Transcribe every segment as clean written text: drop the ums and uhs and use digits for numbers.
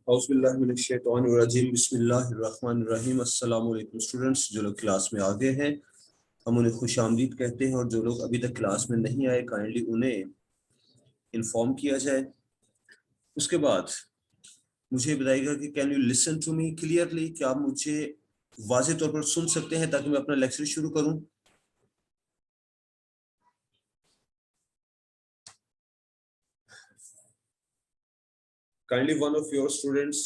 बिस्मिल्लाहिर्रहमानिर्रहीम। अस्सलाम वालेकुम स्टूडेंट्स, जो लोग क्लास में आ गए हैं हम उन्हें खुश आमदीद कहते हैं, और जो लोग अभी तक क्लास में नहीं आए काइंडली उन्हें इन्फॉर्म किया जाए। उसके बाद मुझे बताइएगा कि can you listen to me clearly, क्या आप मुझे वाज़ेह तौर पर सुन सकते हैं ताकि मैं अपना लेक्चर शुरू करूं। Kindly one of your students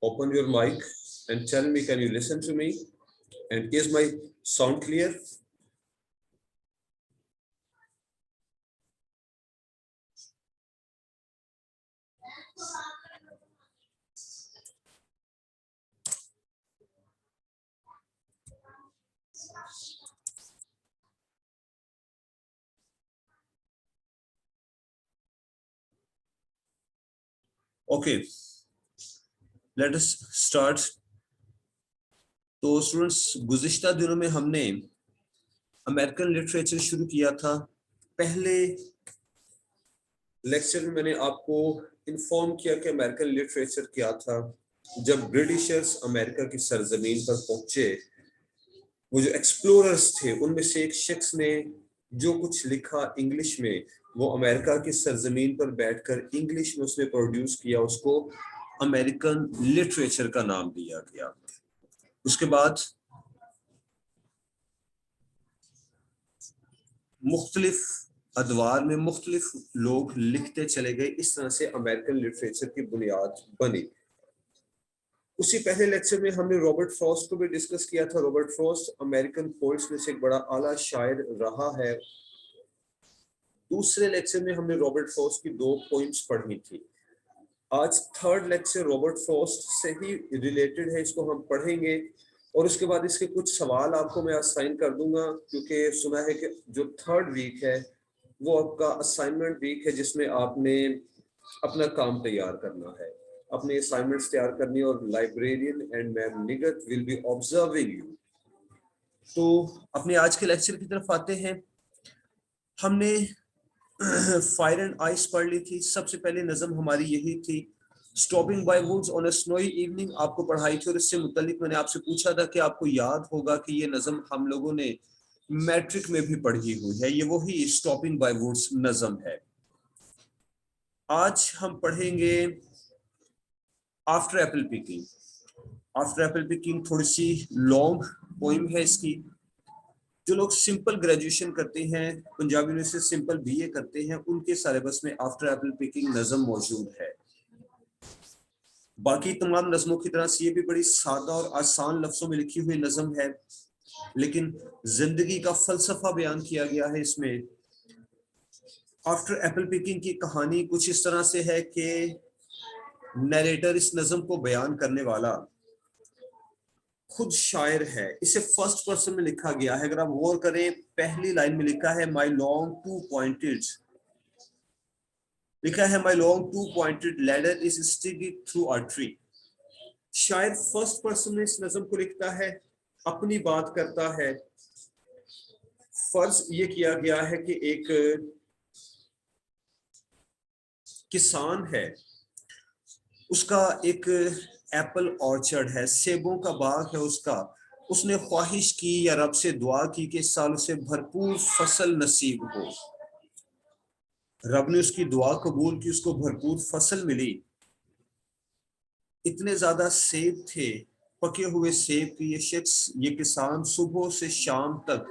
open your mic and tell me, can you listen to me, and is my sound clear? Okay, let us start. तो स्टूडेंट्स, गुज़िश्ता दिनों में हमने अमेरिकन लिटरेचर शुरू किया था। पहले लेक्चर में मैंने आपको इन्फॉर्म किया कि अमेरिकन लिटरेचर क्या था। जब ब्रिटिशर्स अमेरिका की सरजमीन पर पहुंचे, वो जो एक्सप्लोरर्स थे उनमें से एक शख्स ने जो कुछ लिखा इंग्लिश में, वो अमेरिका की सरजमीन पर बैठकर इंग्लिश में उसने प्रोड्यूस किया, उसको अमेरिकन लिटरेचर का नाम दिया गया। उसके बाद मुख्तलिफ अदवार में मुख्तलिफ लोग लिखते चले गए, इस तरह से अमेरिकन लिटरेचर की बुनियाद बनी। उसी पहले लेक्चर में हमने रॉबर्ट फ्रॉस्ट को भी डिस्कस किया था। रॉबर्ट फ्रॉस्ट अमेरिकन पोएट्स में से एक बड़ा आला शायर रहा है। दूसरे लेक्चर में हमने रॉबर्ट फ्रॉस्ट की 2 पोइम्स पढ़ी थी। आज थर्ड लेक्चर रॉबर्ट फ्रॉस्ट से ही रिलेटेड है, इसको हम पढ़ेंगे और उसके बाद इसके कुछ सवाल आपको मैं असाइन कर दूंगा, क्योंकि सुना है कि जो थर्ड वीक है वो आपका असाइनमेंट वीक है, जिसमें आपने अपना काम तैयार करना है, अपने असाइनमेंट्स तैयार करनी, और librarian and ma'am निगत will be observing you. तो अपने आज के लेक्चर की तरफ आते हैं। हमने फायर एंड आइस पढ़ ली थी। सबसे पहले नज़म हमारी यही थी Stopping by woods on a snowy evening आपको पढ़ाई थी, और इससे मुतालिक मैंने आपसे पूछा था कि आपको याद होगा कि ये नज़म हम लोगों ने मैट्रिक में भी पढ़ी हुई है। ये वही स्टॉपिंग बाय वुड्स नज़म है। आज हम पढ़ेंगे after apple picking. After apple picking थोड़ी सी लॉन्ग पोइम है इसकी। जो लोग सिंपल ग्रेजुएशन करते हैं, पंजाब यूनिवर्सिटी से सिंपल बीए करते हैं, उनके सिलेबस में आफ्टर एप्पल पिकिंग नज़म मौजूद है। बाकी तमाम नज़मों की तरह से ये भी बड़ी सादा और आसान लफ्जों में लिखी हुई नज़म है, लेकिन जिंदगी का फलसफा बयान किया गया है इसमें। आफ्टर एप्पल पिकिंग की कहानी कुछ इस तरह से है कि नरेटर, इस नज़म को बयान करने वाला, खुद शायर है। इसे फर्स्ट पर्सन में लिखा गया है। अगर आप गौर करें, पहली लाइन में लिखा है माई लॉन्ग टू पॉइंटेड, लिखा है my long two pointed ladder is sticky through a tree. शायर फर्स्ट पर्सन में इस नज़म को लिखता है, अपनी बात करता है। फर्ज ये किया गया है कि एक किसान है, उसका एक एप्पल ऑर्चर्ड है, सेबों का बाग है उसका। उसने ख्वाहिश की या रब से दुआ की कि इस साल उसे भरपूर फसल नसीब हो। रब ने उसकी दुआ कबूल की, उसको भरपूर फसल मिली। इतने ज्यादा सेब थे, पके हुए सेब की ये किसान सुबह से शाम तक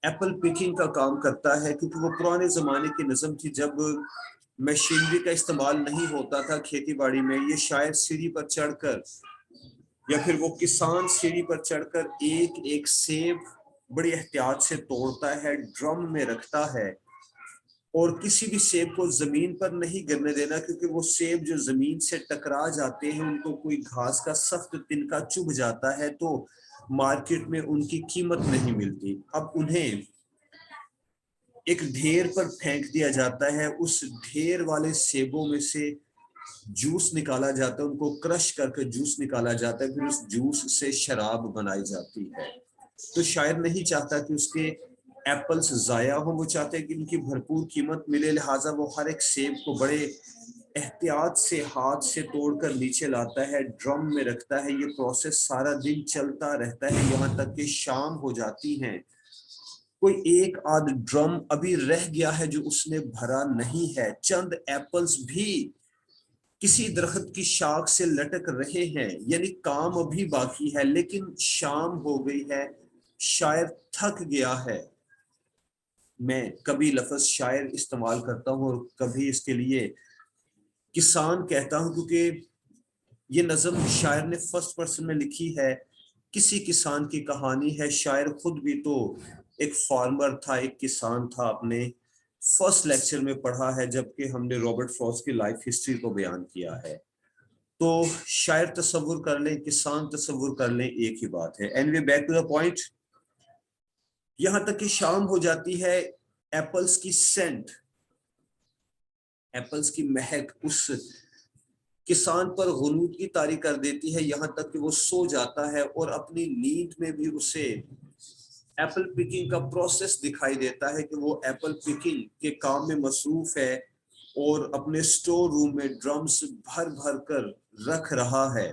एप्पल पिकिंग का काम करता है, क्योंकि वो पुराने जमाने की नज़म थी जब मशीनरी का इस्तेमाल नहीं होता था खेती बाड़ी में। ये शायद सीढ़ी पर चढ़कर, या फिर वो किसान सीढ़ी पर चढ़कर एक एक सेब बड़ी एहतियात से तोड़ता है, ड्रम में रखता है, और किसी भी सेब को जमीन पर नहीं गिरने देना, क्योंकि वो सेब जो जमीन से टकरा जाते हैं, उनको कोई घास का सख्त तिनका चुभ जाता है तो मार्केट में उनकी कीमत नहीं मिलती। अब उन्हें एक ढेर पर फेंक दिया जाता है, उस ढेर वाले सेबों में से जूस निकाला जाता है, उनको क्रश करके जूस निकाला जाता है, फिर उस जूस से शराब बनाई जाती है। तो शायर नहीं चाहता कि उसके एप्पल्स जाया हो, वो चाहते हैं कि उनकी भरपूर कीमत मिले। लिहाजा वो हर एक सेब को बड़े एहतियात से हाथ से तोड़कर नीचे लाता है, ड्रम में रखता है। ये प्रोसेस सारा दिन चलता रहता है, यहाँ तक कि शाम हो जाती है। कोई एक आध ड्रम अभी रह गया है जो उसने भरा नहीं है। चंद एप्पल्स भी किसी दरख्त की शाख से लटक रहे हैं, यानी काम अभी बाकी है, लेकिन शाम हो गई है, शायर थक गया है। मैं कभी लफ्ज शायर इस्तेमाल करता हूँ और कभी इसके लिए किसान कहता हूँ, क्योंकि ये नज़म शायर ने फर्स्ट पर्सन में लिखी है, किसी किसान की कहानी है। शायर खुद भी तो एक फार्मर था, एक किसान था। अपने फर्स्ट लेक्चर में पढ़ा है, जबकि हमने रॉबर्ट फ्रॉस्ट की लाइफ हिस्ट्री को बयान किया है। तो शायर तस्वुर कर लें, किसान तस्वुर कर लें, एक ही बात है। Anyway, back to the point. यहां तक कि शाम हो जाती है, एप्पल्स की सेंट, एप्पल्स की महक उस किसान पर गुरूर की तारी कर देती है, यहां तक कि वो सो जाता है और अपनी नींद में भी उसे एप्पल पिकिंग का प्रोसेस दिखाई देता है कि वो एप्पल पिकिंग के काम में मसरूफ है और अपने स्टोर रूम में ड्रम्स भर भर कर रख रहा है।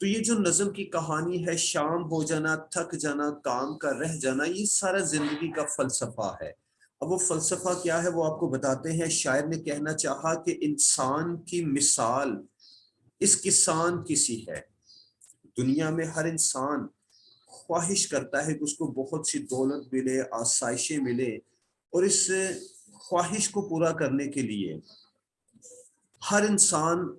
तो ये जो नज़म की कहानी है, शाम हो जाना, थक जाना, काम का रह जाना, ये सारा जिंदगी का फलसफा है। अब वो फलसफा क्या है वो आपको बताते हैं। शायर ने कहना चाहा कि इंसान की मिसाल इस किसान की सी है। दुनिया में हर इंसान ख्वाहिश करता है कि उसको बहुत सी दौलत मिले, आसाइशें मिले, और इस ख्वाहिश को पूरा करने के लिए हर इंसान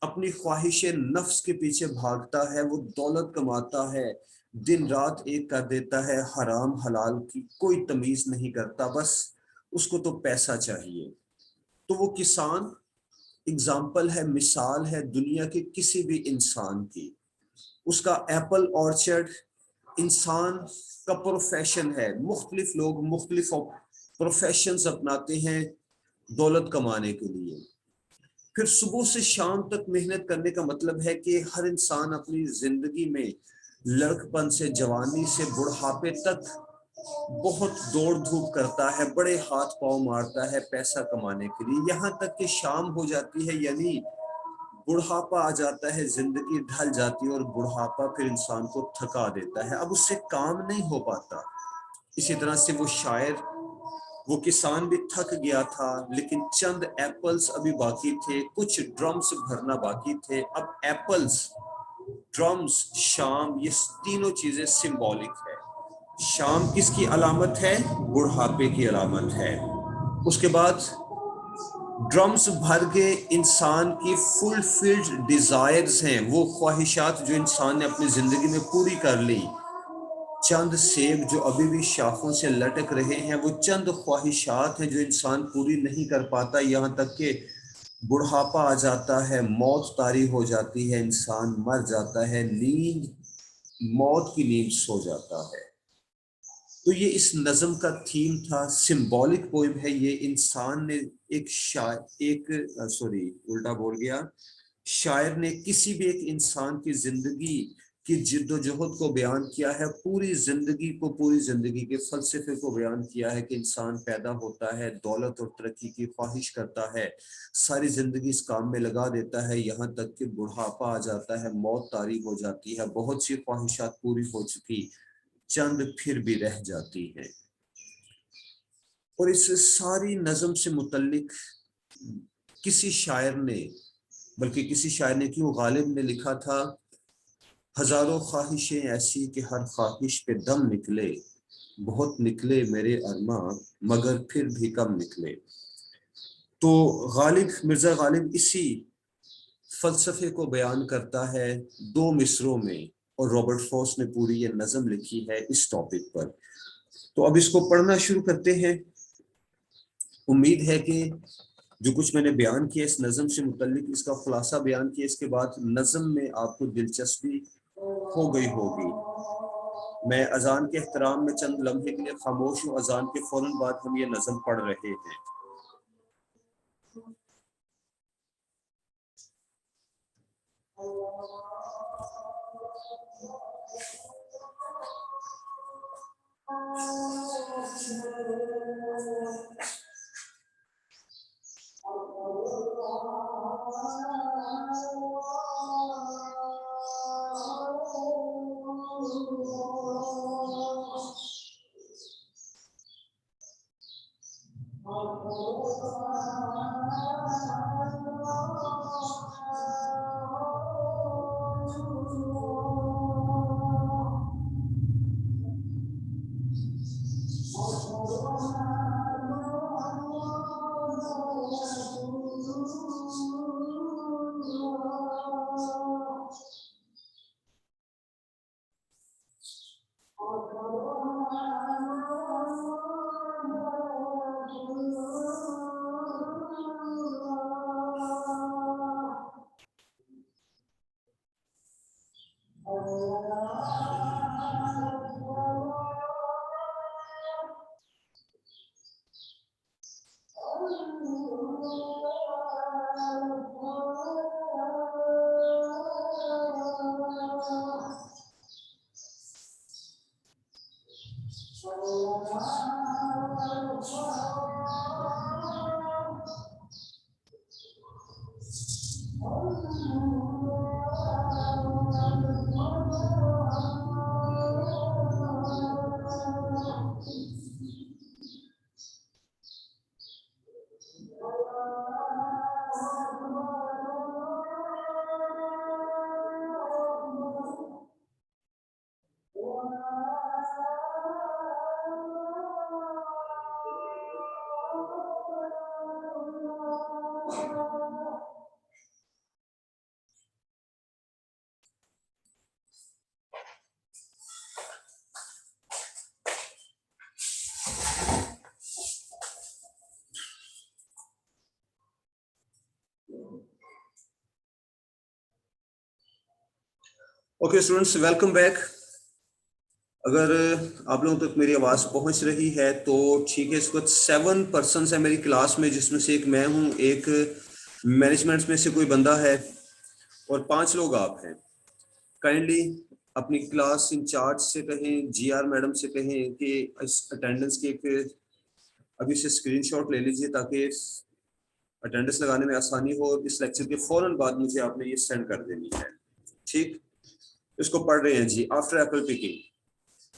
अपनी ख्वाहिश नफ्स के पीछे भागता है। वो दौलत कमाता है, दिन रात एक कर देता है, हराम हलाल की कोई तमीज नहीं करता, बस उसको तो पैसा चाहिए। तो वो किसान एग्जाम्पल है, मिसाल है दुनिया के किसी भी इंसान की। उसका एप्पल ऑर्चर्ड इंसान का प्रोफेशन है। मुख्तलिफ लोग मुख्तलिफ प्रोफेशंस अपनाते हैं दौलत कमाने के लिए। फिर सुबह से शाम तक मेहनत करने का मतलब है कि हर इंसान अपनी जिंदगी में लड़कपन से जवानी से बुढ़ापे तक بہت دوڑ دھوپ کرتا ہے, بڑے ہاتھ پاؤں مارتا ہے پیسہ کمانے کے لیے, یہاں تک کہ شام ہو جاتی ہے, یعنی بڑھاپا آ جاتا ہے, زندگی ڈھل جاتی ہے اور بڑھاپا پھر انسان کو تھکا دیتا ہے, اب اس سے کام نہیں ہو پاتا. اسی طرح سے وہ شاعر, وہ کسان بھی تھک گیا تھا, لیکن چند ایپلز ابھی باقی تھے, کچھ ڈرمز بھرنا باقی تھے. اب ایپلز, ڈرمز, شام, یہ تینوں چیزیں سمبولک ہے. شام کس کی علامت ہے؟ بڑھاپے کی علامت ہے. اس کے بعد ڈرمز بھر کے انسان کی فلفلڈ ڈیزائرز ہیں, وہ خواہشات جو انسان نے اپنی زندگی میں پوری کر لی. چند سیب جو ابھی بھی شاخوں سے لٹک رہے ہیں, وہ چند خواہشات ہیں جو انسان پوری نہیں کر پاتا, یہاں تک کہ بڑھاپا آ جاتا ہے, موت طاری ہو جاتی ہے, انسان مر جاتا ہے, نیند, موت کی نیند سو جاتا ہے. تو یہ اس نظم کا تھیم تھا, سمبولک پوئم ہے یہ. انسان نے الٹا بول گیا, شاعر نے کسی بھی ایک انسان کی زندگی کی جد و جہد کو بیان کیا ہے, پوری زندگی کو, پوری زندگی کے فلسفے کو بیان کیا ہے کہ انسان پیدا ہوتا ہے, دولت اور ترقی کی خواہش کرتا ہے, ساری زندگی اس کام میں لگا دیتا ہے, یہاں تک کہ بڑھاپا آ جاتا ہے, موت طاری ہو جاتی ہے, بہت سی خواہشات پوری ہو چکی, چند پھر بھی رہ جاتی ہے. اور اس ساری نظم سے متعلق کسی شاعر نے, بلکہ کسی شاعر نے کیوں, غالب نے لکھا تھا, ہزاروں خواہشیں ایسی کہ ہر خواہش پہ دم نکلے, بہت نکلے میرے ارماں مگر پھر بھی کم نکلے. تو غالب, مرزا غالب اسی فلسفے کو بیان کرتا ہے دو مصروں میں, اور رابرٹ فروسٹ نے پوری یہ نظم لکھی ہے اس ٹاپک پر. تو اب اس کو پڑھنا شروع کرتے ہیں. امید ہے کہ جو کچھ میں نے بیان کیا اس نظم سے متعلق, اس کا خلاصہ بیان کیا, اس کے بعد نظم میں آپ کو دلچسپی ہو گئی ہوگی. میں اذان کے احترام میں چند لمحے کے لیے خاموش ہوں, اذان کے فوراً بعد ہم یہ نظم پڑھ رہے ہیں. Okay students, welcome back. اگر آپ لوگوں تک میری آواز پہنچ رہی ہے تو ٹھیک ہے. اس وقت 7 پرسنس ہیں میری کلاس میں, جس میں سے ایک میں ہوں, ایک مینجمنٹ میں سے کوئی بندہ ہے, اور 5 لوگ آپ ہیں. کائنڈلی अपनी क्लास इंचार्ज से कहें, GR मैडम से कहें कि इस अटेंडेंस की एक अभी से स्क्रीनशॉट ले लीजिए ताकि अटेंडेंस लगाने में आसानी हो। इस लेक्चर के फौरन बाद मुझे आपने ये सेंड कर देनी है, ठीक। इसको पढ़ रहे हैं जी। After apple picking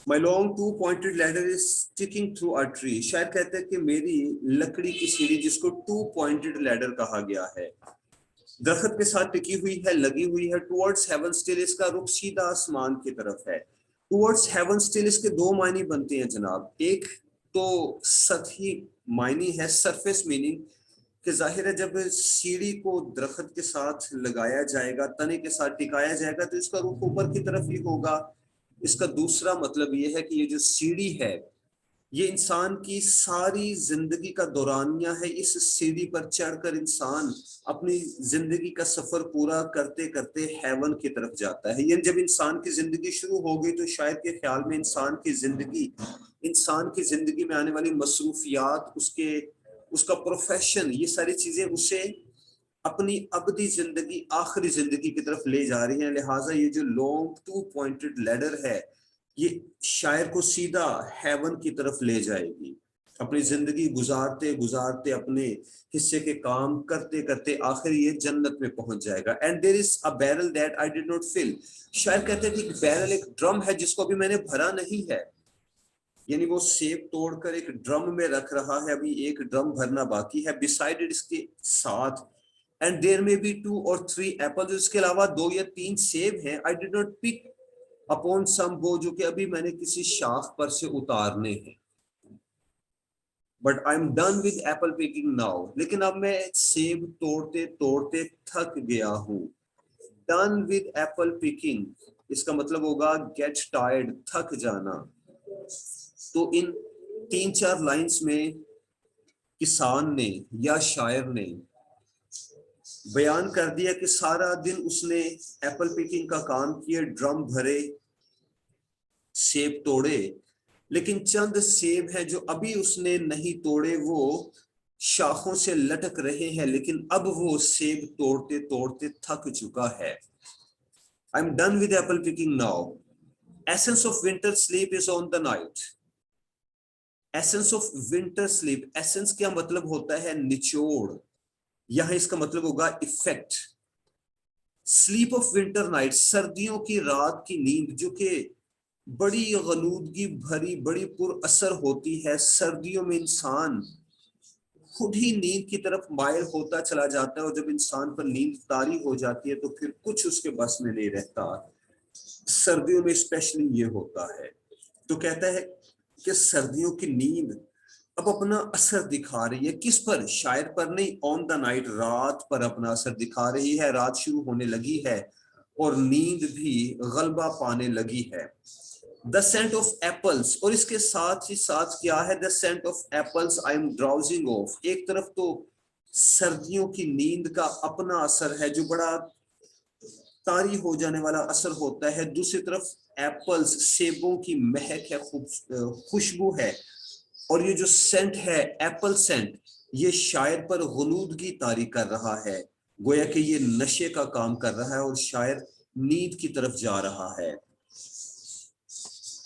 My long two-pointed ladder is sticking through a tree. शायद कहते हैं कि मेरी लकड़ी की सीढ़ी, जिसको two-pointed ladder कहा गया है, दरख्त के साथ टिकी हुई है, लगी हुई है। Towards heaven still, इसका रुख सीधा आसमान की तरफ है। Towards heaven still इसके दो मायने बनते हैं जनाब। एक तो सतही मायने है, सरफेस मीनिंग, कि जाहिर है जब सीढ़ी को दरख्त के साथ लगाया जाएगा, तने के साथ टिकाया जाएगा, तो इसका रुख ऊपर की तरफ ही होगा। इसका दूसरा मतलब ये है कि ये जो सीढ़ी है, ये इंसान की सारी जिंदगी का दौरानिया है। इस सीढ़ी पर चढ़कर इंसान अपनी जिंदगी का सफर पूरा करते करते हेवन की तरफ जाता है। यानी जब इंसान की जिंदगी शुरू हो गई तो शायद के ख्याल में इंसान की जिंदगी में आने वाली मसरूफियात, उसका प्रोफेशन, ये सारी चीजें उसे अपनी अबदी जिंदगी, आखिरी जिंदगी की तरफ ले जा रही हैं। लिहाजा ये जो लॉन्ग टू पॉइंटेड लैडर है, ये शायर को सीधा हेवन की तरफ ले जाएगी। अपनी जिंदगी गुजारते गुजारते, अपने हिस्से के काम करते करते आखिर ये जन्नत में पहुंच जाएगा। And there is a barrel that I did not fill. शायर कहते हैं कि बैरल एक ड्रम है जिसको अभी मैंने भरा नहीं है। यानी वो सेब तोड़कर एक ड्रम में रख रहा है, अभी एक ड्रम भरना बाकी है। बिसाइड इसके साथ, and there may be 2 or 3 apples, इसके अलावा 2 या 3 सेब हैं। I did not pick upon some, वो जो कि अभी मैंने किसी शाख पर से उतारने हैं। But I am done with Apple picking now, लेकिन अब मैं सेब तोड़ते तोड़ते थक गया हूँ। डन विद एप्पल पिकिंग, इसका मतलब होगा गेट टायर्ड, थक जाना। तो इन 3-4 लाइंस में किसान ने या शायर ने बयान कर दिया कि सारा दिन उसने एप्पल पिकिंग का काम किया, ड्रम भरे, सेब तोड़े, लेकिन चंद सेब हैं जो अभी उसने नहीं तोड़े, वो शाखों से लटक रहे हैं, लेकिन अब वो सेब तोड़ते तोड़ते थक चुका है। I am done with Apple picking now. Essence of winter sleep is on the night. Essence of winter sleep, essence क्या मतलब होता है? निचोड़। यहां इसका मतलब होगा effect. Sleep of winter night, सर्दियों की रात की नींद, जो कि बड़ी गलूदगी भरी, बड़ी पुर असर होती है। सर्दियों में इंसान खुद ही नींद की तरफ मायल होता चला जाता है, और जब इंसान पर नींद तारी हो जाती है तो फिर कुछ उसके बस में नहीं रहता। सर्दियों में स्पेशली ये होता है। तो कहता है कि सर्दियों की नींद अब अपना असर दिखा रही है। किस पर? शायर पर नहीं, ऑन द नाइट, रात पर अपना असर दिखा रही है। रात शुरू होने लगी है और नींद भी गलबा पाने लगी है। द सेंट ऑफ एप्पल्स, और इसके साथ ही साथ क्या है? The scent of apples I am drowsing off. एक तरफ तो सर्दियों की नींद का अपना असर है, जो बड़ा तारी हो जाने वाला असर होता है। दूसरी तरफ एप्पल्स, सेबों की महक है, खुशबू है। और ये जो सेंट है, एप्पल सेंट, ये शायर पर गुलूदगी तारी कर रहा है, गोया कि ये नशे का काम कर रहा है और शायर नींद की तरफ जा रहा है।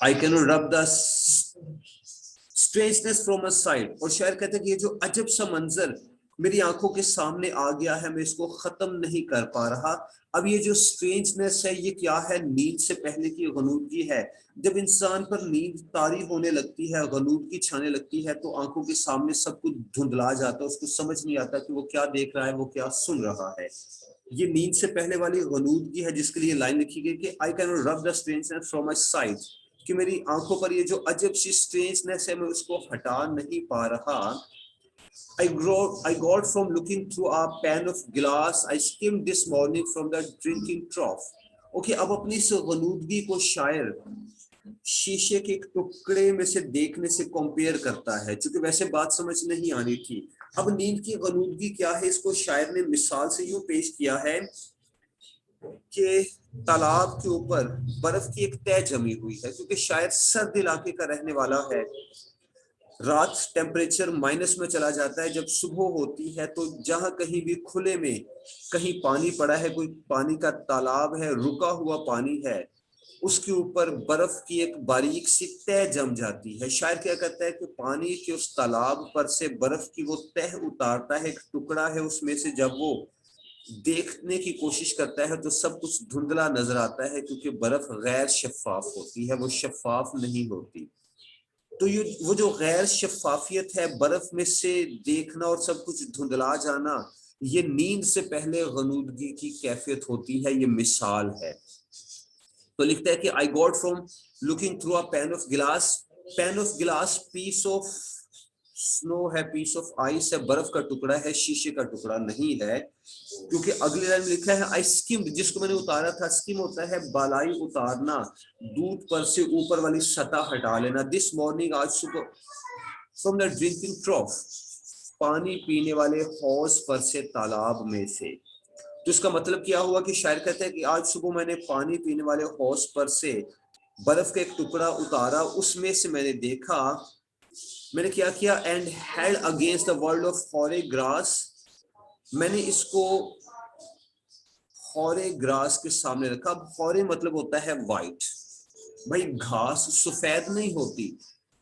I cannot rub the strangeness from a side, और शायर कहते हैं कि ये जो अजब सा मंजर मेरी आंखों के सामने आ गया है, मैं इसको खत्म नहीं कर पा रहा। अब ये जो स्ट्रेंजनेस है, ये क्या है? नींद से पहले की गलूदगी है। जब इंसान पर नींद तारी होने लगती है, गलूदगी छाने लगती है, तो आंखों के सामने सब कुछ धुंधला जाता है, उसको समझ नहीं आता कि वो क्या देख रहा है, वो क्या सुन रहा है। ये नींद से पहले वाली गलूदगी है, जिसके लिए लाइन लिखी गई कि आई कैन रब the strangeness from my side, कि मेरी आंखों पर ये जो अजब सी स्ट्रेंजनेस है, मैं उसको हटा नहीं पा रहा। I got from looking through a pan of glass I skimmed this morning from the drinking trough. Okay, अब अपनी इस गलूदगी को शायर शीशे के एक टुकड़े में से देखने से कंपेयर करता है, क्योंकि वैसे बात समझ नहीं आनी थी। अब नींद की गलूदगी क्या है, इसको शायर ने मिसाल से यूं पेश किया है कि तालाब के ऊपर बर्फ की एक तह जमी हुई है, क्योंकि शायद सर्द इलाके का रहने वाला है। रात टेम्परेचर माइनस में चला जाता है, जब सुबह होती है तो जहां कहीं भी खुले में कहीं पानी पड़ा है, कोई पानी का तालाब है, रुका हुआ पानी है, اس کے اوپر برف کی ایک باریک سی تہ جم جاتی ہے. شاعر کیا کہتا ہے کہ پانی کے اس تالاب پر سے برف کی وہ تہ اتارتا ہے, ایک ٹکڑا ہے اس میں سے, جب وہ دیکھنے کی کوشش کرتا ہے تو سب کچھ دھندلا نظر آتا ہے, کیونکہ برف غیر شفاف ہوتی ہے, وہ شفاف نہیں ہوتی. تو یہ وہ جو غیر شفافیت ہے, برف میں سے دیکھنا اور سب کچھ دھندلا جانا, یہ نیند سے پہلے غنودگی کی کیفیت ہوتی ہے, یہ مثال ہے. تو لکھتا ہے کہ I got from looking through a pan of glass piece of snow ہے, piece of ice ہے, برف کا ٹکڑا ہے, شیشے کا ٹکڑا نہیں ہے. کیونکہ اگلی لائن میں لکھا ہے I skimmed, جس کو میں نے اتارا تھا, skim ہوتا ہے بالائی اتارنا, دودھ پر سے اوپر والی سطح ہٹا لینا. This morning, آج صبح, from the drinking trough, پانی پینے والے حوض پر سے, تالاب میں سے. تو اس کا مطلب کیا ہوا کہ شاعر کہتا ہے کہ آج صبح میں نے پانی پینے والے حوض پر سے برف کا ایک ٹکڑا اتارا, اس میں سے میں نے دیکھا, میں نے کیا کیا, and held against the world of hoary grass, میں نے اس کو ہورے گراس کے سامنے رکھا. ہورے مطلب ہوتا ہے وائٹ. بھائی گھاس سفید نہیں ہوتی,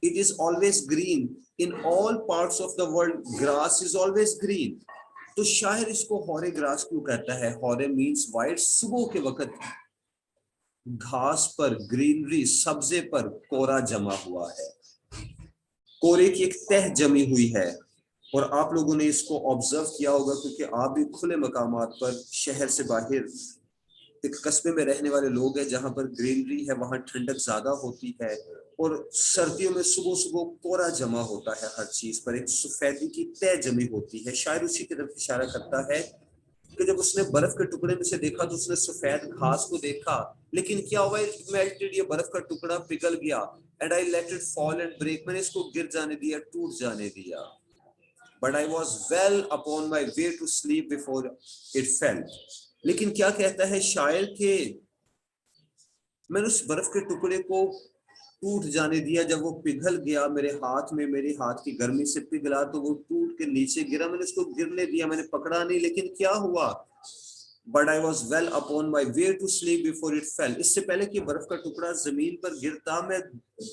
it is always green in all parts of the world, grass is always green. تو شاعر اس کو ہورے گراس کیوں کہتا ہے؟ ہورے مینس وائٹ. صبح کے وقت گھاس پر, گرینری, سبزے پر کورا جمع ہوا ہے, کورے کی ایک تہ جمی ہوئی ہے. اور آپ لوگوں نے اس کو آبزرو کیا ہوگا, کیونکہ آپ بھی کھلے مقامات پر, شہر سے باہر ایک قصبے میں رہنے والے لوگ ہیں جہاں پر گرینری ہے, وہاں ٹھنڈک زیادہ ہوتی ہے, اور سردیوں میں صبح صبح کورا جمع ہوتا ہے ہر چیز پر, ایک سفیدی کی تہ جمی ہوتی ہے. شاعر اسی کی طرف اشارہ کرتا ہے کہ جب اس نے برف کے ٹکڑے میں سے دیکھا تو اس نے سفید گھاس کو دیکھا, لیکن کیا ہوا, it melted, یہ برف کا ٹکڑا پگھل گیا, and I let it fall and break, میں نے اس کو گر جانے دیا, ٹوٹ جانے دیا. But I was well upon my way to sleep before it fell. لیکن کیا کہتا ہے شاعر کہ میں نے اس برف کے ٹکڑے کو ٹوٹ جانے دیا, جب وہ پگھل گیا میرے ہاتھ میں, میرے ہاتھ کی گرمی سے پگھلا تو وہ ٹوٹ کے نیچے گرا, میں نے اس کو گرنے دیا, میں نے پکڑا نہیں, لیکن کیا ہوا, but I was well upon my way to sleep before it fell. اس سے پہلے کہ برف کا ٹکڑا زمین پر گرتا, میں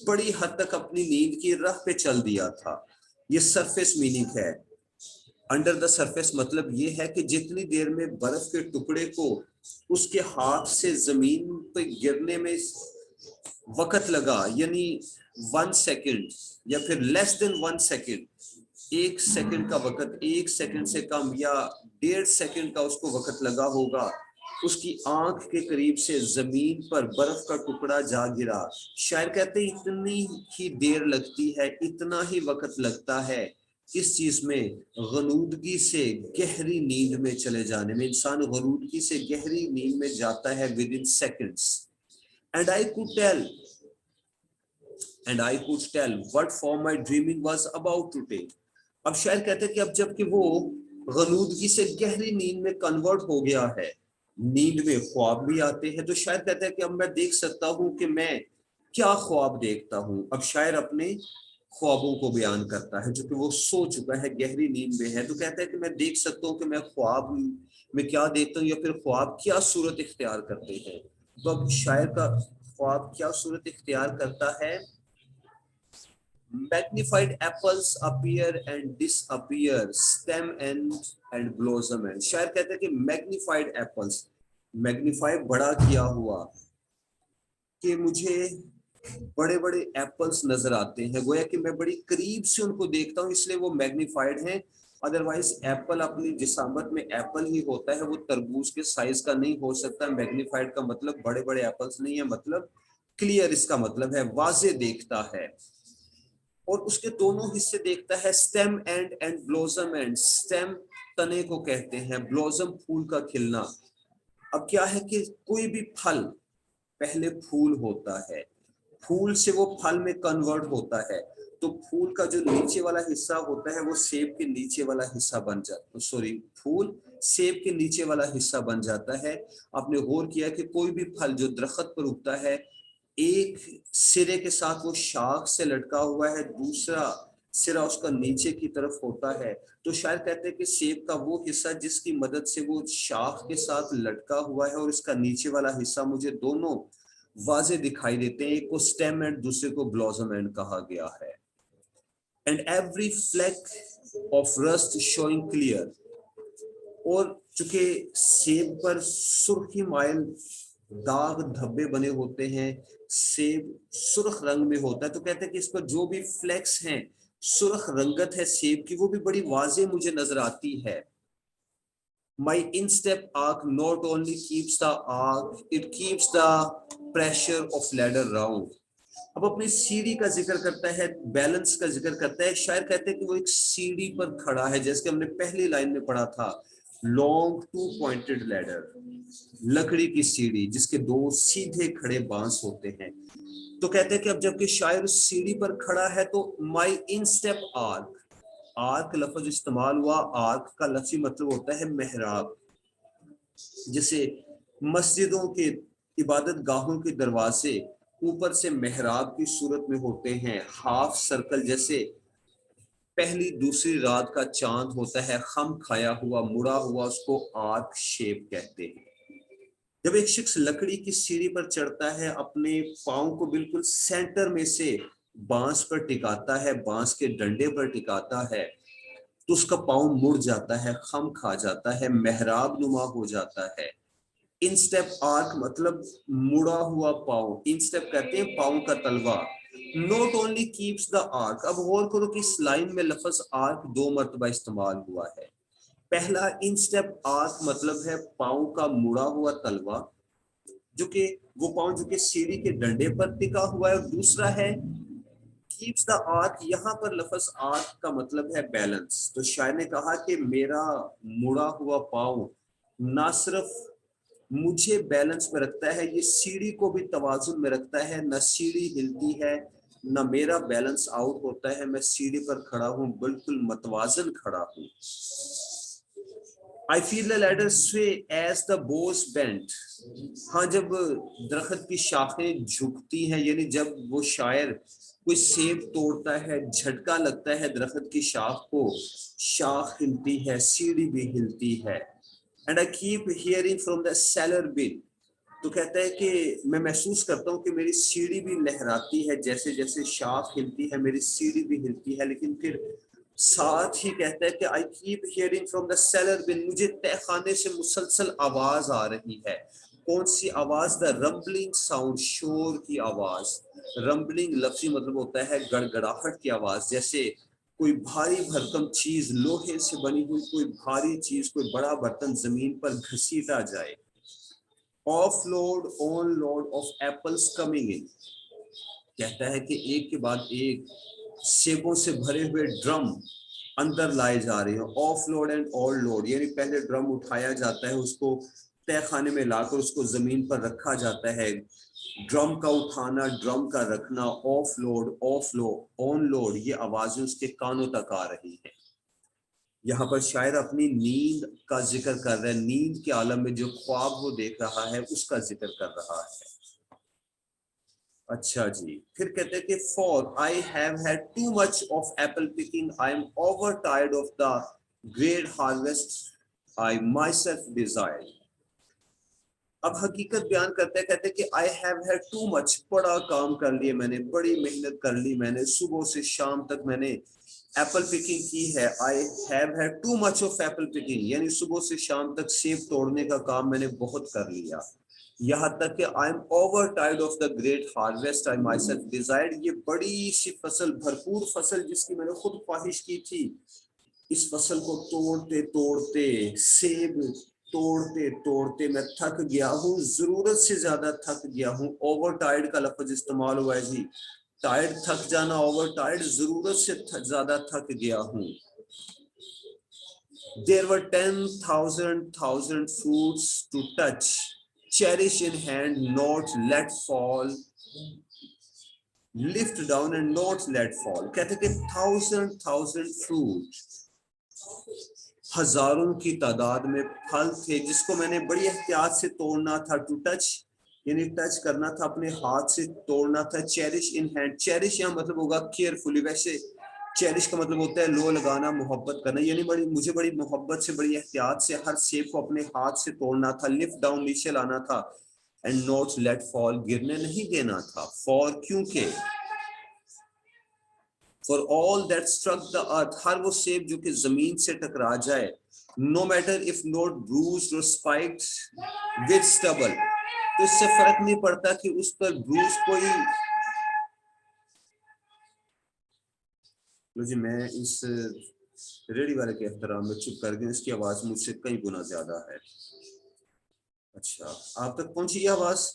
بڑی حد تک اپنی نیند کی راہ پہ چل دیا تھا. یہ سرفیس میننگ ہے. انڈر دا سرفیس مطلب یہ ہے کہ جتنی دیر میں برف کے ٹکڑے کو اس کے ہاتھ سے زمین پہ گرنے میں وقت لگا, یعنی 1 سیکنڈ یا پھر لیس دین 1 سیکنڈ, 1 سیکنڈ کا وقت, 1 سیکنڈ سے کم یا 1.5 سیکنڈ کا اس کو وقت لگا ہوگا, اس کی آنکھ کے قریب سے زمین پر برف کا ٹکڑا جا گرا. شاعر کہتے ہیں اتنی ہی دیر لگتی ہے, اتنا ہی وقت لگتا ہے اس چیز میں غنودگی سے گہری نیند میں چلے جانے میں. انسان غنودگی سے گہری نیند میں جاتا ہے within seconds. And I could tell what form my dreaming was about to take. اب شاعر کہتے ہیں کہ اب جب کہ وہ غنودگی سے گہری نیند میں کنورٹ ہو گیا ہے, نیند میں خواب بھی آتے ہیں, تو شاعر کہتا ہے کہ اب میں دیکھ سکتا ہوں کہ میں کیا خواب دیکھتا ہوں. اب شاعر اپنے خوابوں کو بیان کرتا ہے, جو کہ وہ سو چکا ہے, گہری نیند میں ہے, تو کہتا ہے کہ میں دیکھ سکتا ہوں کہ میں خواب میں کیا دیکھتا ہوں, یا پھر خواب کیا صورت اختیار کرتے ہیں. تو اب شاعر کا خواب کیا صورت اختیار کرتا ہے. Magnified apples appear and disappear, stem and blossom end. شاعر کہتے ہیں کہ magnified apples, magnify بڑا کیا ہوا, کہ مجھے بڑے بڑے ایپلز نظر آتے ہیں, گویا کہ میں بڑی قریب سے ان کو دیکھتا ہوں, اس لیے وہ میگنیفائڈ ہیں. ادروائز ایپل اپنی جسامت میں ایپل ہی ہوتا ہے, وہ تربوز کے سائز کا نہیں ہو سکتا. میگنیفائڈ کا مطلب بڑے بڑے ایپلز نہیں ہے, مطلب کلیئر, اس کا مطلب ہے واضح دیکھتا ہے. اور اس کے دونوں حصے دیکھتا ہے, stem end and blossom end. stem تنے کو کہتے ہیں, blossom پھول کا کھلنا. اب کیا ہے کہ کوئی بھی پھل پہلے پھول ہوتا ہے, پھول سے وہ پھل میں کنورٹ ہوتا ہے, تو پھول کا جو نیچے والا حصہ ہوتا ہے وہ سیب کے نیچے والا حصہ بن جاتا ہے, پھول سیب کے نیچے والا حصہ بن جاتا ہے. آپ نے غور کیا کہ کوئی بھی پھل جو درخت پر اگتا ہے, ایک سرے کے ساتھ وہ شاخ سے لٹکا ہوا ہے, دوسرا سرا اس کا نیچے کی طرف ہوتا ہے. تو شاید کہتے ہیں کہ سیب کا وہ حصہ جس کی مدد سے وہ شاخ کے ساتھ لٹکا ہوا ہے, اور اس کا نیچے والا حصہ مجھے دونوں वाजे दिखाई देते हैं, एक को स्टेम एंड दूसरे को ब्लॉसम एंड कहा गया है। And every flake of rust showing clear, और चूंकि सेब पर सुर्खी माइल दाग धब्बे बने होते हैं, सेब सुर्ख रंग में होता है, तो कहते हैं कि इस पर जो भी फ्लेक्स हैं, सुर्ख रंगत है सेब की, वो भी बड़ी वाजे मुझे नजर आती है। My instep arc not only keeps the arc, it keeps the pressure of ladder round. अब अपनी सीढ़ी का जिक्र करता है, बैलेंस का जिक्र करता है। शायर कहते हैं कि वो एक सीढ़ी पर खड़ा है, जैसे हमने पहली लाइन में पढ़ा था, लॉन्ग टू पॉइंटेड लैडर, लकड़ी की सीढ़ी जिसके दो सीधे खड़े बांस होते हैं। तो कहते हैं कि अब जबकि शायर उस सीढ़ी पर खड़ा है तो माई इनस्टेप आर्क, आर्क लफ्ज इस्तेमाल हुआ, आर्क का लफ्जी मतलब होता है मेहराब। जैसे मस्जिदों के इबादत गाहों के दरवाजे ऊपर से मेहराब की सूरत में होते हैं, हाफ सर्कल जैसे पहली दूसरी रात का चांद होता है, खम खाया हुआ मुड़ा हुआ, उसको आर्क शेप कहते हैं। जब एक शख्स लकड़ी की सीढ़ी पर चढ़ता है, अपने पांव को बिल्कुल सेंटर में से बांस पर टिकाता है, बांस के डंडे पर टिकाता है, तो उसका पांव मुड़ जाता है, खम खा जाता है, मेहराब नुमा हो जाता है। इंस्टेप आर्क मतलब मुड़ा हुआ पांव, इंस्टेप कहते हैं पांव का तलवा। Not only keeps the arc, अब गौर करो कि इस लाइन में लफ्ज आर्क दो मरतबा इस्तेमाल हुआ है। पहला इंस्टेप आर्क मतलब है पांव का मुड़ा हुआ तलवा, जो कि वो पांव जो कि सीढ़ी के डंडे पर टिका हुआ है, और दूसरा है कीप्स द आर्क, यहाँ पर लफ्ज आर्क का मतलब है बैलेंस। तो शायर ने कहा कि मेरा मुड़ा हुआ पांव ना सिर्फ मुझे बैलेंस में रखता है, ये सीढ़ी को भी तवाजुन में रखता है, न सीढ़ी हिलती है न मेरा बैलेंस आउट होता है, मैं सीढ़ी पर खड़ा हूं, बिल्कुल मतवाजन खड़ा हूं। I feel the ladder sway as the boughs bend. हाँ, जब दरख्त की शाखें झुकती हैं, यानी जब वो शायर कोई सेब तोड़ता है, झटका लगता है दरख्त की शाख को, शाख हिलती है, सीढ़ी भी हिलती है। And I keep hearing from the cellar bin. तो कहता है कि मैं महसूस करता हूँ कि मेरी सीढ़ी भी लहराती है, जैसे जैसे शाख हिलती है मेरी सीढ़ी भी हिलती है। लेकिन फिर साथ ही कहता है कि I keep hearing from the cellar bin, मुझे तहखाने से मुसलसल आवाज आ रही है। कौन सी आवाज? द रंबलिंग साउंड, शोर की आवाज। रंबलिंग लफ्जी मतलब होता है गड़गड़ाहट की आवाज, जैसे कोई भारी भरकम चीज, लोहे से बनी हुई कोई भारी चीज, कोई बड़ा बर्तन जमीन पर घसीटा जाए। Of load on load of apples coming in, कहता है कि एक के बाद एक सेबों से भरे हुए ड्रम अंदर लाए जा रहे हैं। Of load and all load, यानी पहले ड्रम उठाया जाता है, उसको तहखाने में लाकर उसको जमीन पर रखा जाता है। ड्रम का उठाना, ड्रम का रखना, ऑफ लोड ऑन लोड, ये आवाजें उसके कानों तक आ रही हैं। यहाँ पर शायर अपनी नींद का जिक्र कर रहा है, नींद के आलम में जो ख्वाब वो देख रहा है उसका जिक्र कर रहा है। अच्छा जी, फिर कहते हैं कि for I have had too much of apple picking, I am over tired of the great harvest I my self desire. अब हकीकत बयान करते हैं, कहते हैं कि I have had too much, बड़ा काम कर लिया मैंने, बड़ी मेहनत कर ली मैंने, सुबह से शाम तक मैंने एप्पल पिकिंग की है। आई have had too much of apple picking, यानी सुबह से शाम तक सेब तोड़ने का काम मैंने बहुत कर लिया। यहाँ तक कि आई am over tired of the great harvest I my self desired, ये बड़ी सी फसल, भरपूर फसल जिसकी मैंने खुद ख्वाहिश की थी, इस फसल को तोड़ते तोड़ते, सेब तोड़ते तोड़ते मैं थक गया हूँ, जरूरत से ज्यादा थक गया हूँ। ओवर टायर्ड का लफ्ज इस्तेमाल हुआ है जी, टायर्ड थक जाना, ओवर टायर्ड जरूरत से ज्यादा थक गया हूँ। There were 10,000 fruits to touch, cherish in hand, not let fall, lift down and not let fall. कहते कि 1,000 fruit, हजारों की तादाद में फल थे जिसको मैंने बड़ी एहतियात से तोड़ना था। टू टच यानी टच करना था, अपने हाथ से तोड़ना था। चेरिश इन हैंड, चेरिश यहाँ मतलब होगा केयरफुली, वैसे चेरिश का मतलब होता है लो लगाना, मोहब्बत करना, यानी मुझे बड़ी मोहब्बत से, बड़ी एहतियात से हर सेब को अपने हाथ से तोड़ना था। लिफ्ट डाउन, नीचे लाना था। and not let fall, गिरने नहीं देना था, for क्योंकि, for all that struck the earth, हर वो सेब जो कि जमीन से टकरा जाए, no matter if not bruised or spiked with stubble, तो इससे फर्क नहीं पड़ता कि उस पर ब्रूस कोई, लो जी मैं इस रेडी वाले के एहतराम में चुप कर गया, इसकी आवाज मुझसे कई गुना ज्यादा है। अच्छा, आप तक पहुंची ये आवाज?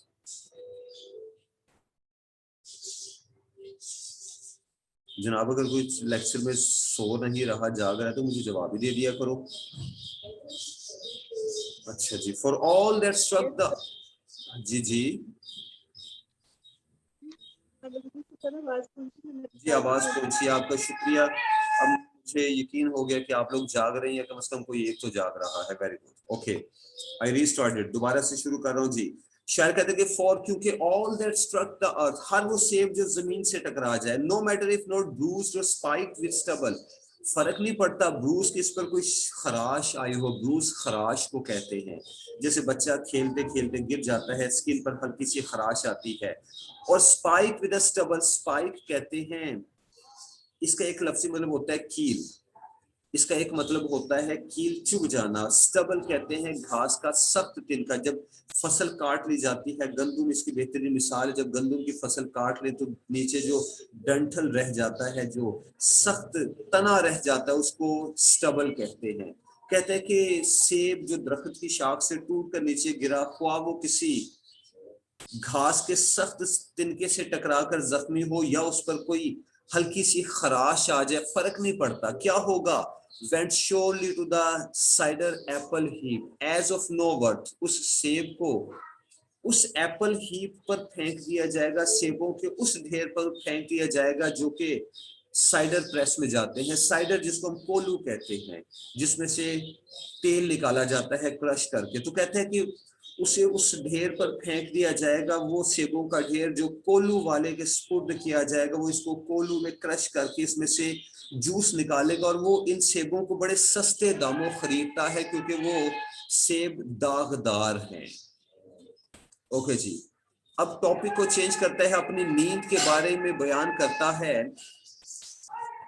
जनाब अगर कोई लेक्चर में सो नहीं रहा, जाग रहा है, तो मुझे जवाब ही दे दिया करो। अच्छा जी, for all that struck the, जी जी जी आवाज पहुंची, आपका शुक्रिया। अब मुझे यकीन हो गया कि आप लोग जाग रहे हैं, या कम से कम कोई एक तो जाग रहा है। वेरी गुड, ओके, आई रीस्टार्टेड, दोबारा से शुरू कर रहा हूँ जी। शायर कहते हैं कि फॉर क्योंकि all that struck the earth, हर वो सेब जो जमीन से टकरा जाए, no matter if not bruised और स्पाइक्ड विद स्टबल, फर्क नहीं पड़ता ब्रूस किस पर कोई खराश आई हो, ब्रूस खराश को कहते हैं, जैसे बच्चा खेलते खेलते गिर जाता है, स्किन पर हल्की सी खराश आती है। और स्पाइक विद स्टबल, स्पाइक कहते हैं, इसका एक लफ्जी मतलब होता है कील, इसका एक मतलब होता है कील चुभ जाना। स्टबल कहते हैं घास का सख्त तिनका, जब फसल काट ली जाती है, गंदुम इसकी बेहतरीन मिसाल है, जब गंदुम की फसल काट ले तो नीचे जो डंठल रह जाता है, जो सख्त तना रह जाता है, उसको स्टबल कहते हैं। कहते हैं कि सेब जो दरख्त की शाख से टूट कर नीचे गिरा, ख्वाह वो किसी घास के सख्त तिनके से टकराकर जख्मी हो या उस पर कोई हल्की सी खराश आ जाए, फर्क नहीं पड़ता। क्या होगा? went surely to the cider apple heap as of no worth, उस सेब को उस एप्पल हीप पर फेंक दिया जाएगा, सेबों के उस ढेर पर फेंक दिया जाएगा जो कि साइडर प्रेस में जाते हैं। साइडर जिसको हम कोलू कहते हैं, जिसमें से तेल निकाला जाता है क्रश करके, तो कहते हैं कि उसे उस ढेर पर फेंक दिया जाएगा, वो सेबों का ढेर जो कोलू वाले के स्पुर्द किया जाएगा, वो इसको कोलू में क्रश करके इसमें से जूस निकालेगा, और वो इन सेबों को बड़े सस्ते दामों खरीदता है क्योंकि वो सेब दागदार हैं। ओके जी, अब टॉपिक को चेंज करता है, अपनी नींद के बारे में बयान करता है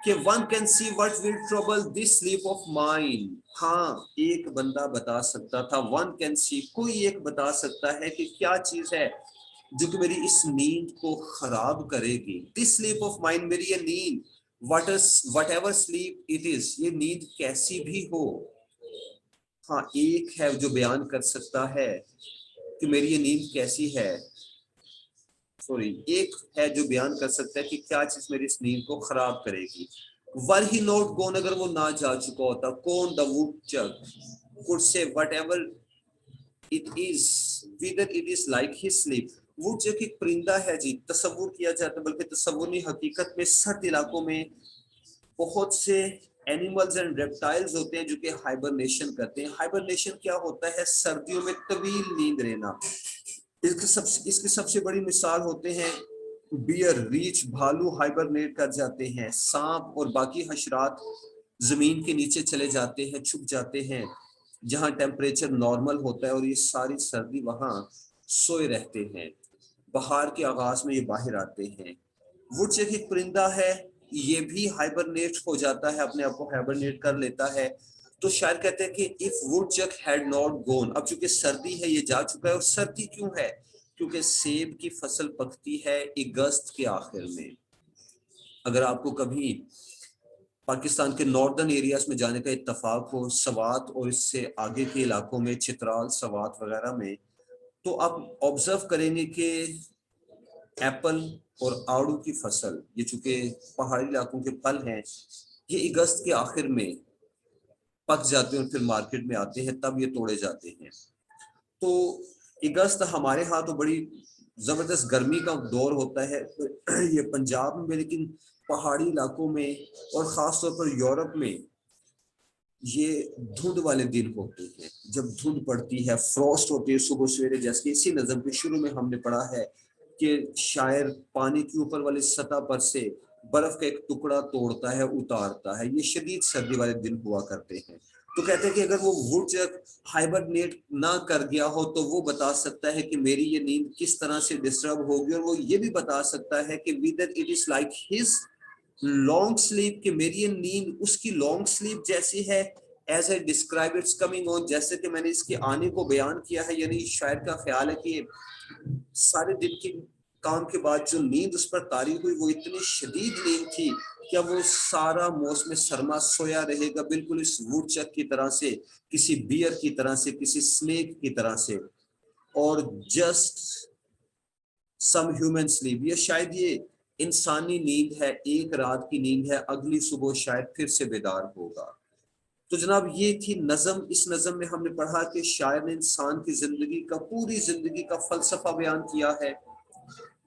कि one can see what will trouble this sleep of mine। हाँ, एक बंदा बता सकता था, one can see, कोई एक बता सकता है कि क्या चीज है जो कि मेरी इस नींद को खराब करेगी। this sleep of mine, मेरी ये नींद, whatever sleep it is, ये नींद कैसी भी हो, हाँ एक है जो बयान कर सकता है कि मेरी ये नींद कैसी है, सॉरी एक है जो बयान कर सकता है कि क्या चीज मेरी इस नींद को खराब करेगी। वर ही नॉट गॉन, अगर वो ना जा चुका होता, कौन the woodchuck could say whatever it is whether it is like his sleep. Woodchuck एक परिंदा है जी, तस्वुर किया जाता है, बल्कि तस्वुर नहीं, हकीकत में सर्द इलाकों में बहुत से एनिमल्स एंड रेप्टाइल्स होते हैं जो कि हाइबरनेशन करते हैं। हाइबरनेशन क्या होता है? सर्दियों में तवील नींद लेना। इसकी सबसे बड़ी मिसाल होते हैं बियर, रीछ, भालू हाइबरनेट कर जाते हैं, सांप और बाकी हशरात जमीन के नीचे चले जाते हैं, छुप जाते हैं जहां टेम्परेचर नॉर्मल होता है, और ये सारी सर्दी वहां सोए रहते हैं। बहार के आगाज में ये बाहर आते हैं। वुडचक एक परिंदा है, ये भी हाइबरनेट हो जाता है, अपने आप को हाइबरनेट कर लेता है। तो शायर कहते हैं कि इफ वुडचक हैड नॉट गॉन, अब चूंकि सर्दी है ये जा चुका है। और सर्दी क्यों है? क्योंकि सेब की फसल पकती है अगस्त के आखिर में। अगर आपको कभी पाकिस्तान के नॉर्दर्न एरियाज में जाने का इत्तेफाक हो, सवात और इससे आगे के इलाकों में, चित्राल, सवात वगैरह में, तो आप ऑब्जर्व करेंगे कि एप्पल और आड़ू की फसल, ये चूंकि पहाड़ी इलाकों के फल हैं, ये अगस्त के आखिर में पक जाते हैं और फिर मार्केट में आते हैं, तब ये तोड़े जाते हैं। तो अगस्त हमारे यहाँ तो बड़ी जबरदस्त गर्मी का दौर होता है, ये पंजाब में, लेकिन पहाड़ी इलाकों में और खास तौर पर यूरोप में ये धुंध वाले दिन होते हैं। जब धुंध पड़ती है, फ्रॉस्ट होती है सुबह सवेरे, जैसे इसी नज़म के शुरू में हमने पढ़ा है कि शायर पानी के ऊपर वाली सतह पर से बर्फ का एक टुकड़ा तोड़ता है, उतारता है। ये शदीद सर्दी वाले दिन हुआ करते हैं। تو کہتے ہیں کہ اگر وہ وڈ چک ہائبرنیٹ نہ کر گیا ہو تو وہ بتا سکتا ہے کہ میری یہ نیند کس طرح سے ڈسٹرب ہوگی, اور وہ یہ بھی بتا سکتا ہے کہ whether it is like his long slip, کہ میری یہ نیند اس کی لانگ سلیپ جیسی ہے, as a describe its coming on, جیسے کہ میں نے اس کے آنے کو بیان کیا ہے. یعنی شاعر کا خیال ہے کہ سارے دن کی کام کے بعد جو نیند اس پر طاری ہوئی وہ اتنی شدید نیند تھی کیا وہ سارا موسم سرما سویا رہے گا, بالکل اس ووڈ چک کی طرح سے, کسی بیئر کی طرح سے, کسی سنیک کی طرح سے, اور جسٹ سم ہیومن سلیپ, یا شاید یہ انسانی نیند ہے, ایک رات کی نیند ہے, اگلی صبح شاید پھر سے بیدار ہوگا. تو جناب یہ تھی نظم. اس نظم میں ہم نے پڑھا کہ شاعر نے انسان کی زندگی کا, پوری زندگی کا فلسفہ بیان کیا ہے.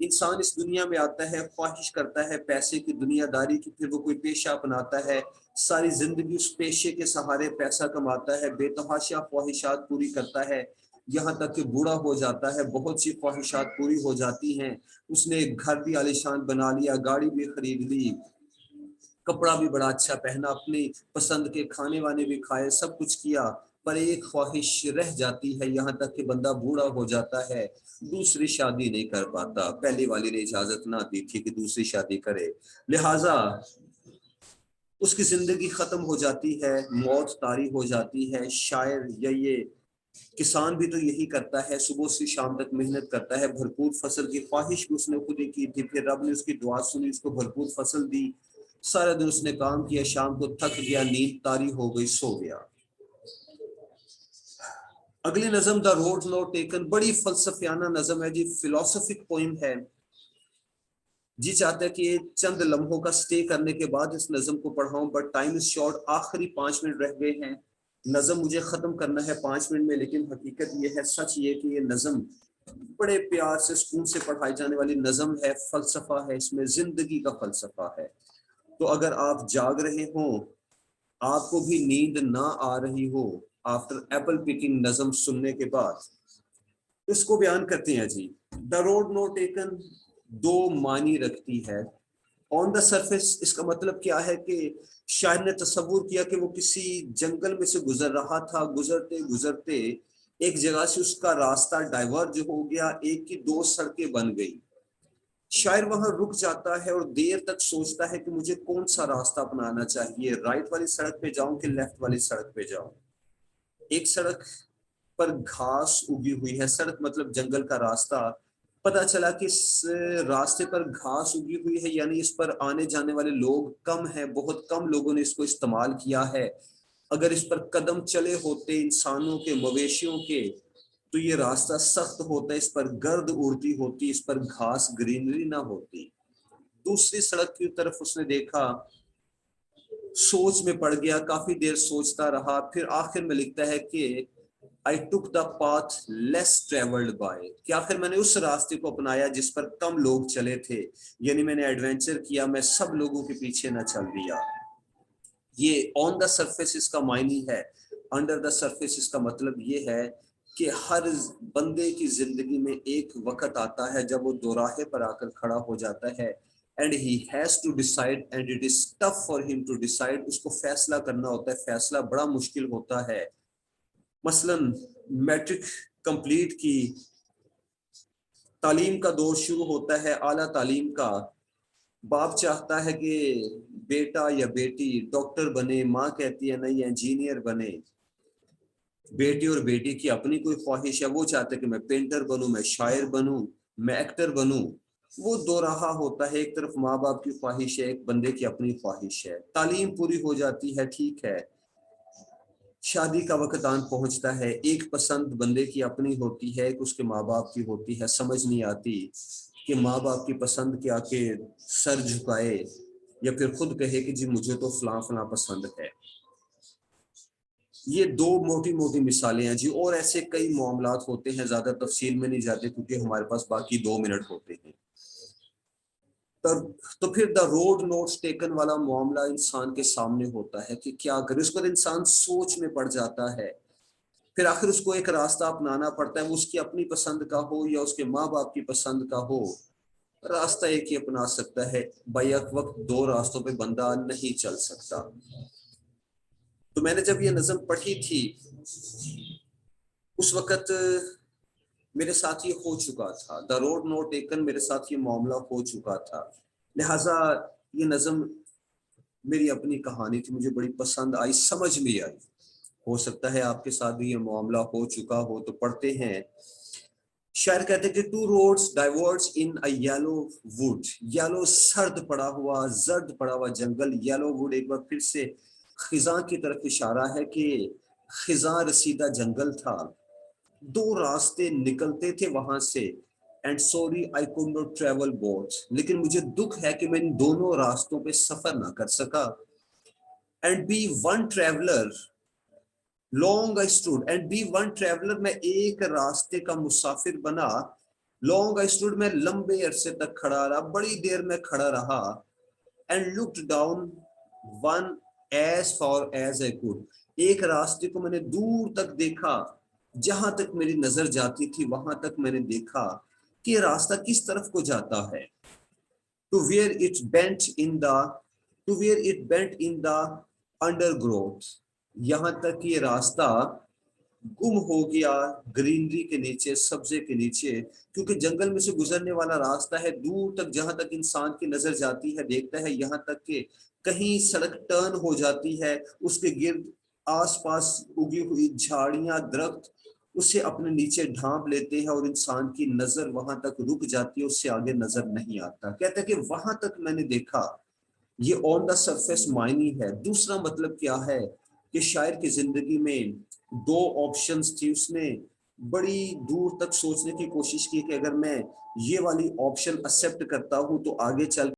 انسان اس دنیا میں آتا ہے, خواہش کرتا ہے پیسے کی, دنیا داری کی, پھر وہ کوئی پیشہ اپناتا ہے, ساری زندگی اس پیشے کے سہارے پیسہ کماتا ہے, بے تحاشا خواہشات پوری کرتا ہے, یہاں تک کہ بوڑھا ہو جاتا ہے, بہت سی خواہشات پوری ہو جاتی ہیں, اس نے ایک گھر بھی عالیشان بنا لیا, گاڑی بھی خرید لی, کپڑا بھی بڑا اچھا پہنا, اپنی پسند کے کھانے وانے بھی کھائے, سب کچھ کیا, پر ایک خواہش رہ جاتی ہے, یہاں تک کہ بندہ بوڑھا ہو جاتا ہے, دوسری شادی نہیں کر پاتا, پہلی والی نے اجازت نہ دی تھی کہ دوسری شادی کرے, لہٰذا اس کی زندگی ختم ہو جاتی ہے, موت طاری ہو جاتی ہے. شاعر یا یہ کسان بھی تو یہی کرتا ہے, صبح سے شام تک محنت کرتا ہے, بھرپور فصل کی خواہش بھی اس نے خود ہی کی تھی, پھر رب نے اس کی دعا سنی, اس کو بھرپور فصل دی, سارا دن اس نے کام کیا, شام کو تھک گیا, نیند طاری ہو گئی, سو گیا. اگلی نظم دا روڈ ناٹ ٹیکن, بڑی فلسفیانہ نظم ہے جی, فلسفک پوئم ہے جی. چاہتا ہے کہ چند لمحوں کا سٹے کرنے کے بعد اس نظم کو پڑھاؤں, بٹ ٹائم از شارٹ, آخری 5 منٹ رہ گئے ہیں, نظم مجھے ختم کرنا ہے 5 منٹ میں, لیکن حقیقت یہ ہے, سچ یہ کہ یہ نظم بڑے پیار سے, سکون سے پڑھائی جانے والی نظم ہے, فلسفہ ہے, اس میں زندگی کا فلسفہ ہے. تو اگر آپ جاگ رہے ہوں, آپ کو بھی نیند نہ آ رہی ہو آفٹر ایپل پکنگ نظم سننے کے بعد, اس کو بیان کرتے ہیں جی. دا روڈ نو ٹیکن 2 معنی رکھتی ہے. آن دا سرفیس اس کا مطلب کیا ہے کہ شاعر نے تصور کیا کہ وہ کسی جنگل میں سے گزر رہا تھا, گزرتے گزرتے ایک جگہ سے اس کا راستہ ڈائیورج ہو گیا, ایک کی 2 سڑکیں بن گئی. شاعر وہاں رک جاتا ہے اور دیر تک سوچتا ہے کہ مجھے کون سا راستہ اپنانا چاہیے, رائٹ والی سڑک پہ جاؤں کہ لیفٹ والی سڑک پہ جاؤں. ایک سڑک پر گھاس اگی ہوئی ہے, سڑک مطلب جنگل کا راستہ, پتا چلا کہ اس راستے پر گھاس اگی ہوئی ہے, یعنی اس پر آنے جانے والے لوگ کم ہیں, بہت کم لوگوں نے اس کو استعمال کیا ہے. اگر اس پر قدم چلے ہوتے انسانوں کے, مویشیوں کے, تو یہ راستہ سخت ہوتا, اس پر گرد اڑتی ہوتی, اس پر گھاس گرینری نہ ہوتی. دوسری سڑک کی طرف اس نے دیکھا, سوچ میں پڑ گیا, کافی دیر سوچتا رہا, پھر آخر میں لکھتا ہے کہ I took the path less traveled by, کہ آخر میں نے اس راستے کو اپنایا جس پر کم لوگ چلے تھے, یعنی میں نے ایڈونچر کیا, میں سب لوگوں کے پیچھے نہ چل دیا. یہ آن دا سرفیس اس کا معنی ہے. انڈر دا سرفیس اس کا مطلب یہ ہے کہ ہر بندے کی زندگی میں ایک وقت آتا ہے جب وہ دوراہے پر آ کر کھڑا ہو جاتا ہے, and he has to decide and it is tough for him to decide. اس کو فیصلہ کرنا ہوتا ہے, فیصلہ بڑا مشکل ہوتا ہے. مثلا میٹرک کمپلیٹ کی, تعلیم کا دور شروع ہوتا ہے, اعلیٰ تعلیم کا, باپ چاہتا ہے کہ بیٹا یا بیٹی ڈاکٹر بنے, ماں کہتی ہے نہیں انجینئر بنے. بیٹی اور بیٹی کی اپنی کوئی خواہش ہے, وہ چاہتے کہ میں پینٹر بنوں, میں شاعر بنوں, میں ایکٹر بنوں. وہ دو راہ ہوتا ہے, ایک طرف ماں باپ کی خواہش ہے, ایک بندے کی اپنی خواہش ہے. تعلیم پوری ہو جاتی ہے, ٹھیک ہے, شادی کا وقت آن پہنچتا ہے, ایک پسند بندے کی اپنی ہوتی ہے, ایک اس کے ماں باپ کی ہوتی ہے. سمجھ نہیں آتی کہ ماں باپ کی پسند کیا کہ سر جھکائے یا پھر خود کہے کہ جی مجھے تو فلاں فلاں پسند ہے. یہ 2 موٹی موٹی مثالیں ہیں جی, اور ایسے کئی معاملات ہوتے ہیں, زیادہ تفصیل میں نہیں جاتے کیونکہ ہمارے پاس باقی 2 منٹ ہوتے ہیں. تو پھر دا روڈ نوٹس ٹیکن والا معاملہ انسان کے سامنے ہوتا ہے کہ کیا کرے. اس پر انسان سوچ میں پڑ جاتا ہے, پھر آخر اس کو ایک راستہ اپنانا پڑتا ہے, وہ اس کی اپنی پسند کا ہو یا اس کے ماں باپ کی پسند کا ہو. راستہ ایک ہی اپنا سکتا ہے, بیک وقت 2 راستوں پہ بندہ نہیں چل سکتا. تو میں نے جب یہ نظم پڑھی تھی اس وقت میرے ساتھ یہ ہو چکا تھا, دا روڈ نوٹ ٹیکن, میرے ساتھ یہ معاملہ ہو چکا تھا, لہٰذا یہ نظم میری اپنی کہانی تھی, مجھے بڑی پسند آئی, سمجھ میں آئی. ہو سکتا ہے آپ کے ساتھ بھی یہ معاملہ ہو چکا ہو. تو پڑھتے ہیں, شاعر کہتے ہیں کہ two roads diverts in a yellow wood, yellow سرد پڑا ہوا, زرد پڑا ہوا جنگل, یلو ووڈ ایک بار پھر سے خزاں کی طرف اشارہ ہے کہ خزاں رسیدہ جنگل تھا, دو راستے نکلتے تھے وہاں سے, and sorry I could not travel both, لیکن مجھے دکھ ہے کہ میں ان دونوں راستوں پہ سفر نہ کر سکا. And be one traveler long I stood, and be one traveler, میں ایک راستے کا مسافر بنا. لانگ آئی اسٹوڈ, میں لمبے عرصے تک کھڑا رہا, بڑی دیر میں کھڑا رہا. And looked down one as far as a could, ایک راستے کو میں نے دور تک دیکھا, جہاں تک میری نظر جاتی تھی وہاں تک میں نے دیکھا کہ یہ راستہ کس طرف کو جاتا ہے. to where it bent in the undergrowth, یہاں تک کہ یہ راستہ گم ہو گیا گرینری کے نیچے, سبزے کے نیچے, کیونکہ جنگل میں سے گزرنے والا راستہ ہے, دور تک جہاں تک انسان کی نظر جاتی ہے دیکھتا ہے, یہاں تک کہ کہیں سڑک ٹرن ہو جاتی ہے, اس کے گرد آس پاس اگی ہوئی جھاڑیاں درخت اسے اپنے نیچے ڈھانپ لیتے ہیں, اور انسان کی نظر وہاں تک رک جاتی ہے, اس سے آگے نظر نہیں آتا. کہتا ہے کہ وہاں تک میں نے دیکھا. یہ آن دا سرفیس معنی ہے. دوسرا مطلب کیا ہے کہ شاعر کی زندگی میں دو آپشنز تھی, اس نے بڑی دور تک سوچنے کی کوشش کی کہ اگر میں یہ والی آپشن ایکسیپٹ کرتا ہوں تو آگے چل